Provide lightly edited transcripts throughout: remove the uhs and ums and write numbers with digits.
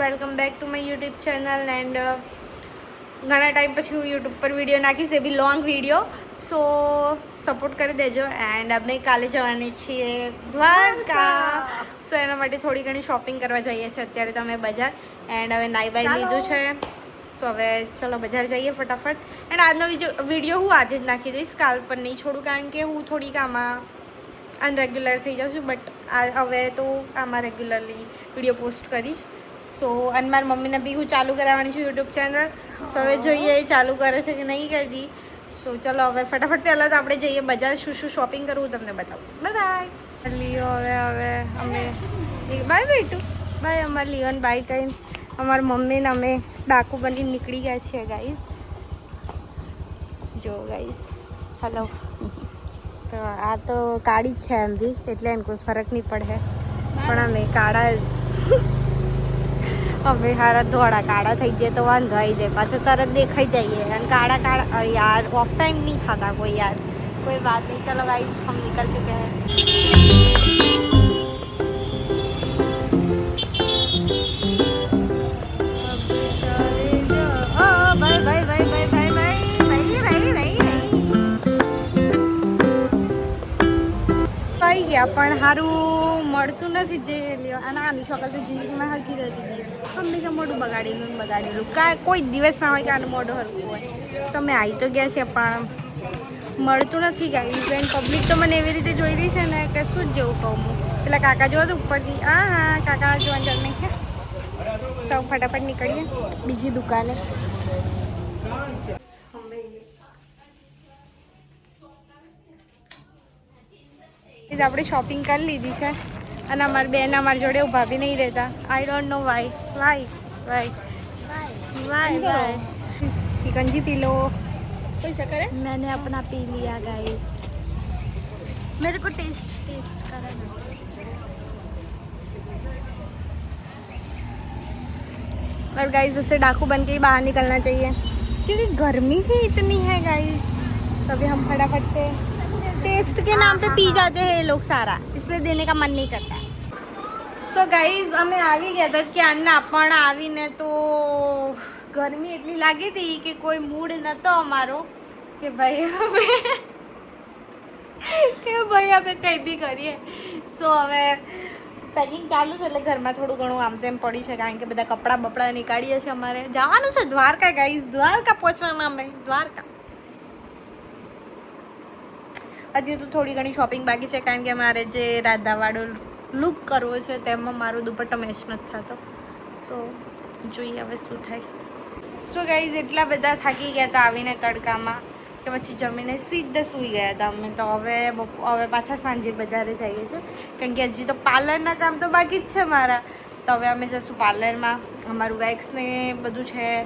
Welcome back to my YouTube channel and ઘણા time પછી હું યુટ્યુબ પર વિડીયો નાખીશ, એ બી લોંગ વિડીયો. સો સપોર્ટ કરી દેજો. એન્ડ અમે કાલે જવાની છીએ દ્વારકા. સો એના માટે થોડી ઘણી શોપિંગ કરવા જઈએ છીએ અત્યારે તો અમે બજાર. એન્ડ હવે નાઈ બાઈ લીધું છે. સો હવે ચલો બજાર જઈએ ફટાફટ. એન્ડ આજનો વિડીયો હું આજે જ નાખી દઈશ, કાલ પર નહીં છોડું, કારણ કે હું થોડીક આમાં અનરેગ્યુલર થઈ જાઉં છું. બટ હવે તો આમાં રેગ્યુલરલી વિડીયો પોસ્ટ કરીશ. સો અને મારી મમ્મીને બી હું ચાલુ કરાવવાની છું યુટ્યુબ ચેનલ. સો હવે જોઈએ એ ચાલુ કરે છે કે નહીં કરતી. સો ચલો હવે ફટાફટ પહેલાં તો આપણે જઈએ બજાર. શું શું શોપિંગ કરવું તમને બતાવું. બાય લિયો. હવે અમે બાય બેટું બાય. અમારે લિયોન બાય કહીને અમારી મમ્મીને અમે ડાકુ બની નીકળી ગયા છીએ ગાઈસ. જો ગાઈસ હેલો. તો આ તો કાળી જ છે એમ બી, એટલે એને કોઈ ફરક નહીં પડે. પણ અમે કાળા અમે હારા ધોળા કાળા થઈ જાય તો વાંધો આવી જાય, પાછું તરત દેખાઈ જઈએ. અને કાળા યાર ઓફેન્ડ નહીં થતા કોઈ યાર, કોઈ बात नहीं. चलो गाइस हम निकल चुके हैं. भाई भाई भाई भाई भाई भाई भाई भाई भाई ભાઈ ગયા પણ સારું મળતું નથી જે લ્યો. અને આની શકલ તો જિંદગીમાં હરખી રહેતી નથી, હંમેશા મોઢું બગાડેલું કોઈ દિવસ ના હોય કે આનું મોઢું હરખું હોય. તો અમે આવી તો ગયા છે પણ મળતું નથી ગાઈસ. એન્ડ પબ્લિક તો મને એવી રીતે જોઈ રહી છે ને કે શું જ જેવું કહું હું. પેલા કાકા જોવા તો ઉપરથી હા કાકા જોવા ચાલ નહીં. સૌ ફટાફટ નીકળીએ બીજી દુકાને. આપણે શોપિંગ કરી લીધી છે અને અમારી બેન અમારી જોડે ઊભા બી નહીં રહેતા. I don't know why. चिकनजी पी लो. कोई शक्कर है? मैंने अपना पी लिया गाइस. मेरे को टेस्ट करना. और गाइस ऐसे डाकू बन के ही बाहर निकलना चाहिए क्योंकि गर्मी ही इतनी है गाइस. तभी हम फटाफट से टेस्ट के नाम पे पी जाते हैं ये लोग सारा, इसलिए देने का मन नहीं करता. સો ગાઈઝ અમે આવી ગયા હતા ક્યારના, પણ આવીને તો ગરમી એટલી લાગી હતી કે કોઈ મૂડ નહોતો અમારો કે ભાઈ આપણે કંઈ બી કરીએ. સો હવે પેકિંગ ચાલુ છે, એટલે ઘરમાં થોડું ઘણું આમ તેમ પડ્યું છે, કારણ કે બધા કપડાં બપડા નીકાળીએ છીએ. અમારે જવાનું છે દ્વારકા ગાઈઝ. દ્વારકા પહોંચવાના અમે દ્વારકા. હજી તો થોડી ઘણી શોપિંગ બાકી છે, કારણ કે મારે જે રાધાવાળો લુક કરવો છે તેમાં મારો દુપટ્ટો મેચ નથી થતો. સો જોઈએ હવે શું થાય. સો ગાઈઝ એટલા બધા થાકી ગયા હતા આવીને તડકામાં કે પછી જમીને સીધા સૂઈ ગયા હતા અમે. તો હવે પાછા સાંજે બજારે જઈએ છીએ, કારણ કે હજી તો પાર્લરના કામ તો બાકી જ છે મારા. તો હવે અમે જઈશું પાર્લરમાં. અમારું વેક્સ ને બધું છે એ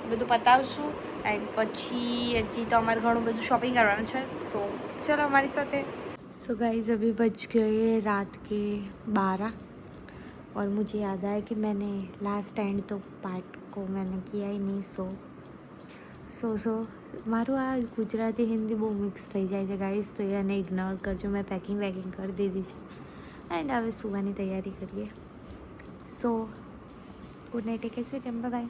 બધું પતાવશું. એન્ડ પછી હજી તો અમારે ઘણું બધું શોપિંગ કરવાનું છે. સો ચલો हमारी साथ. सो गाइस अभी बज गए रात के 12 और मुझे याद आया कि मैंने लास्ट एंड तो पार्ट को मैंने किया ही नहीं. સો મારું આ ગુજરાતી હિન્દી બહુ મિક્સ થઈ જાય છે ગાઈસ, તો એને ઇગ્નોર કરજો. મેં પેકિંગ કરી દીધી છે એન્ડ હવે સુવાની તૈયારી કરીએ. સો good night, take care, sweet, bye bye.